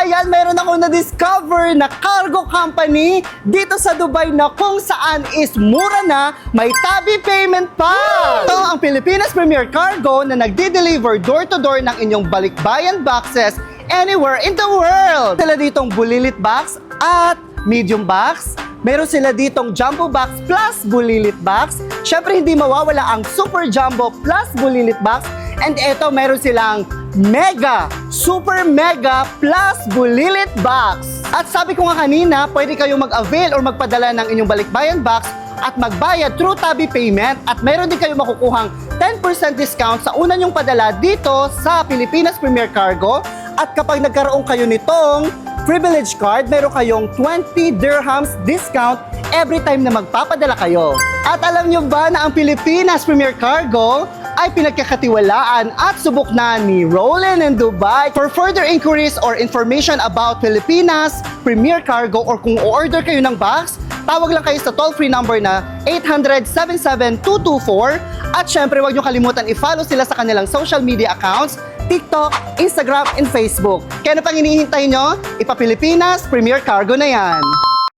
ayan, meron ako na-discover na cargo company dito sa Dubai na kung saan is mura na, may tabi payment pa! Ito ang Pilipinas Premier Cargo na nagdi-deliver door-to-door ng inyong balikbayan boxes anywhere in the world. Sila ditong bulilit box at medium box. Meron sila ditong jumbo box plus bulilit box. Syempre hindi mawawala ang super jumbo plus bulilit box. And eto meron silang mega, super mega plus bulilit box. At sabi ko nga kanina, pwede kayong mag-avail or magpadala ng inyong balikbayan box at magbayad through tabi payment at meron din kayong makukuhang 10% discount sa una nyong padala dito sa Pilipinas Premier Cargo. At kapag nagkaroon kayo nitong privilege card, meron kayong 20 dirhams discount every time na magpapadala kayo. At alam nyo ba na ang Pilipinas Premier Cargo ay pinagkakatiwalaan at subok na ni Rollin in Dubai. For further inquiries or information about Pilipinas Premier Cargo or kung order kayo ng box, tawag lang kayo sa toll-free number na 800-77224. At syempre, huwag nyo kalimutan i-follow sila sa kanilang social media accounts, TikTok, Instagram, and Facebook. Kaya ano pang hinihintay nyo? Ipa-Pilipinas Premier Cargo na yan!